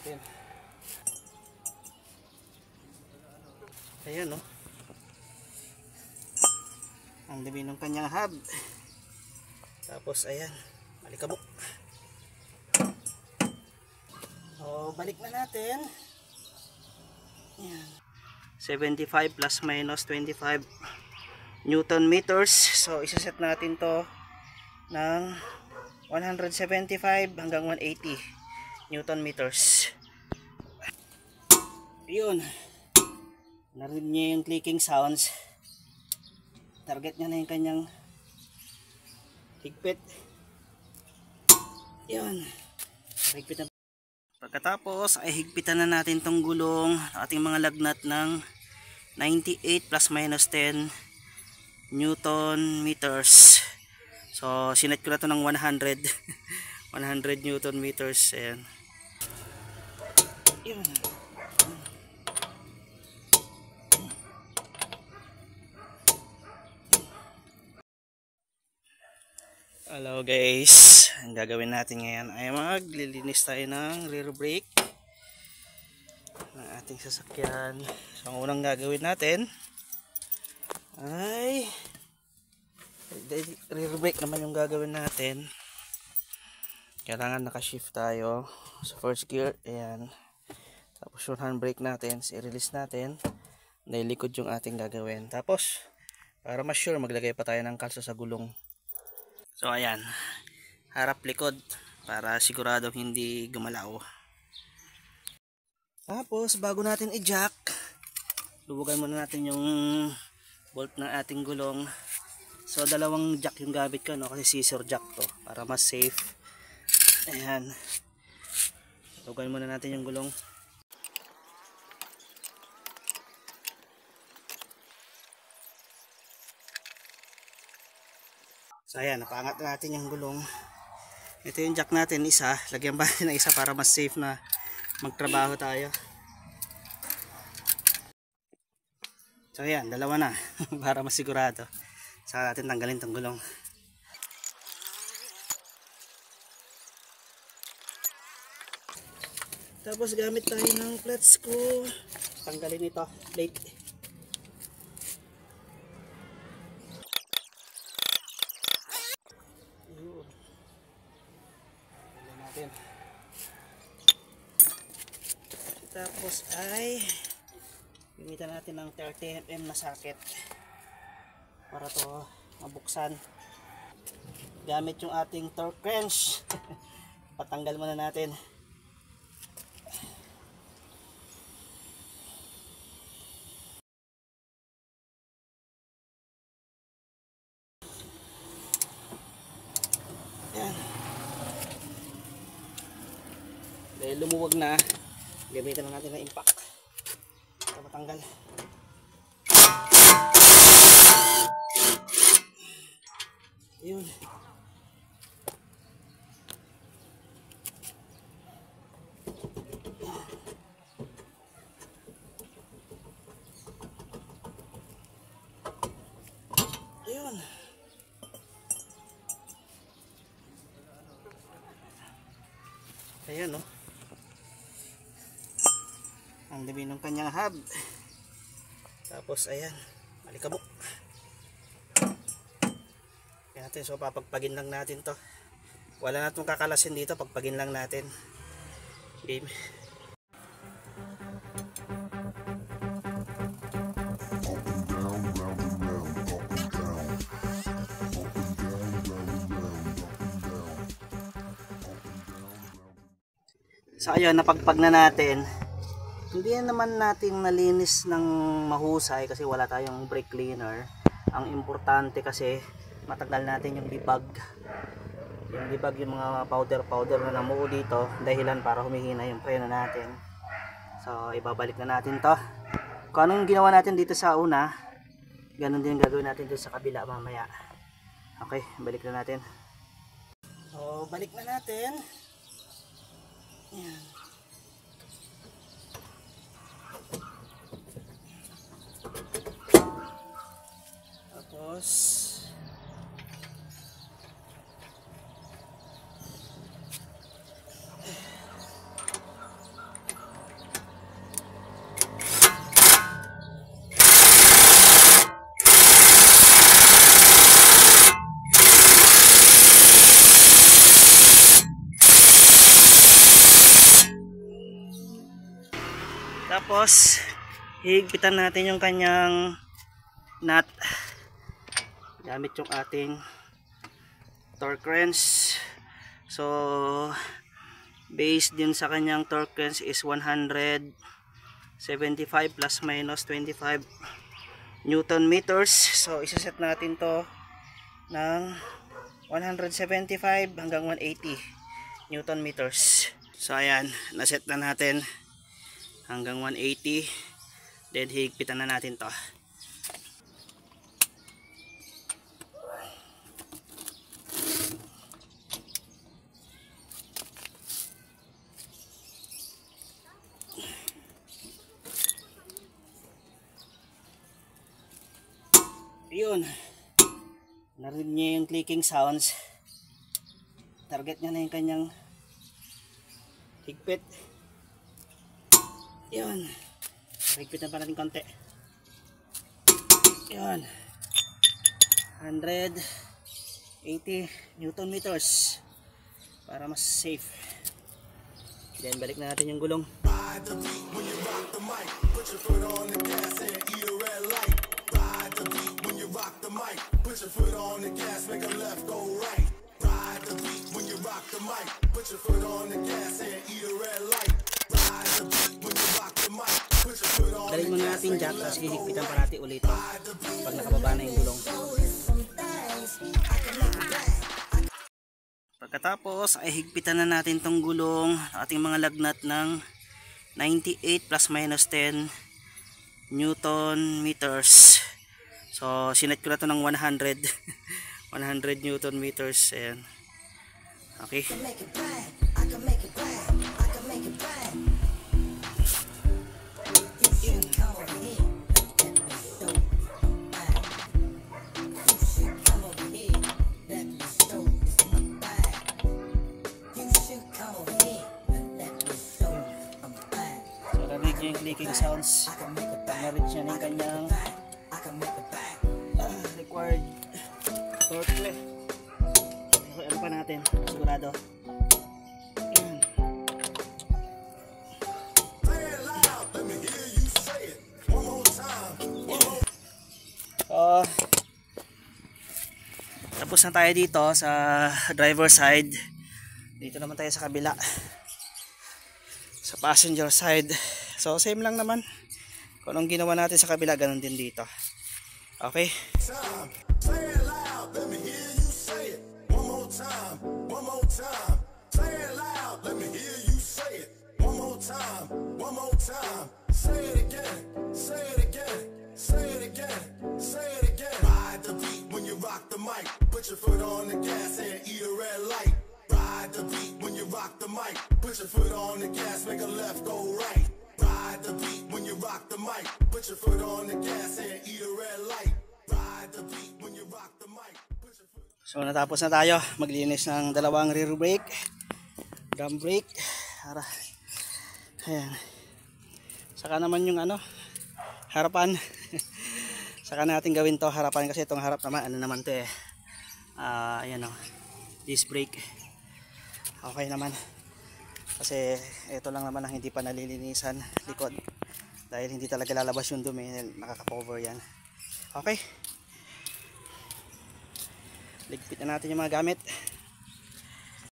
natin. Ayan, no? Ang dami ng kanyang hub. Tapos ayan, malikabok. So balik na natin. Ayan. 75 plus minus 25 Newton meters. So isaset natin to ng 175 hanggang 180 Newton meters. Ayun, narinig niya yung clicking sounds. Target niya na yung kanyang higpit. Ayun, higpit na. Pagkatapos ay higpitan na natin tong gulong, ating mga lagnat ng 98 plus minus 10 Newton meters. So sinet ko na to ng 100 100 Newton meters. Ayan. Yun. Hello guys, ang gagawin natin ngayon ay maglilinis tayo ng rear brake ng ating sasakyan. So ang unang gagawin natin ay rear brake naman yung gagawin natin. Kailangan naka-shift tayo sa first gear. Ayan. Tapos yung handbrake natin, i-release natin. Dahil likod yung ating gagawin. Tapos para mas sure, maglagay pa tayo ng kalsa sa gulong. So ayan, harap likod para siguradong hindi gumalaw. Tapos bago natin i-jack, lubugan muna natin yung bolt ng ating gulong. So dalawang jack yung gamit ko, no? Kasi scissor jack to para mas safe. Ayan, lubugan muna natin yung gulong. So ayan, napaangat natin yung gulong. Ito yung jack natin, isa. Lagyan pa natin ng isa para mas safe na magtrabaho tayo. So ayan, dalawa na para masigurado. Saka natin tanggalin tong gulong. Tapos gamit tayo ng flat screw. Tanggalin ito, plate. Tapos ay gamitan natin ng 30mm na socket para to mabuksan. Gamit yung ating torque wrench. Patanggal muna natin. Yan. Dahil lumuwag na, gamitan na natin ng impact para matanggal. Yun. Yun. Ayan, no? Ang dami ng kanyang hub. Tapos ayan, malikabok. Ayan natin, so papagpagin lang natin to. Wala na itong kakalasin dito, pagpagin lang natin. Game. So ayun, napagpag na natin. Hindi naman natin nalinis ng mahusay kasi wala tayong brake cleaner. Ang importante kasi matanggal natin yung debug. Yung debug, yung mga powder na namuo dito, dahilan para humihina yung preno natin. So ibabalik na natin to. Kung anong ginawa natin dito sa una, ganun din gagawin natin dito sa kabila mamaya. Okay, balik na natin. So balik na natin. Yan. Tapos Tapos higpitan natin yung kanyang nut gamit yung ating torque wrench. So based din sa kanyang torque wrench is 175 plus minus 25 Newton meters. So isaset natin to ng 175 hanggang 180 Newton meters. So ayan, naset na natin hanggang 180. Then higpitan na natin to. Yun, narinig niya yung clicking sounds. Target niya na yung kanyang higpit. Yun, higpit na pa natin konti. Yun, 180 Newton meters para mas safe. Then balik na natin yung gulong. Rock the mic, put your foot on the gas, make a left, go right. Ride the beat when you rock the mic, put your foot on the gas and eat a red light. Ride the beat when you rock the mic, put your foot on the gas. Dalhin muna natin jack, tapos hihigpitan pa natin ulit pag nakababa na yung gulong. Pagkatapos ay higpitan na natin tong gulong, ating mga lagnat ng 98 plus minus 10 Newton meters. So sinet ko na to ng 100 100 Newton meters. Ayan. Okay. So narinig niyo yung clicking sounds. Narinig niya na yung kanyang required torque left. Okay, ano pa natin? Sigurado. Ayan. Tapos na tayo dito sa driver side. Dito naman tayo sa kabila, sa passenger side. So same lang naman kung anong ginawa natin sa kabila, ganun din dito. Okay. Say it loud, let me hear you say it. One more time, one more time. Say it loud, let me hear you say it. One more time, one more time. Say it again, say it again, say it again, say it again. Ride the beat when you rock the mic. Put your foot on the gas and eat a red light. Ride the beat when you rock the mic. Put your foot on the gas, make a left, go right. Ride the beat when you rock the mic. Put your foot on the gas and eat a red light. Ride the beat when you rock the mic. Put your foot. So natapos na tayo maglinis ng dalawang rear brake, drum brake. Ayan. Saka naman yung harapan. Saka natin gawin to harapan kasi itong harap naman naman to ayan disc brake. Okay naman. Kasi ito lang naman ang hindi pa nalilinisan likod. Dahil hindi talaga lalabas yung dumi, nakaka-cover yan. Okay. Ligpit na natin yung mga gamit.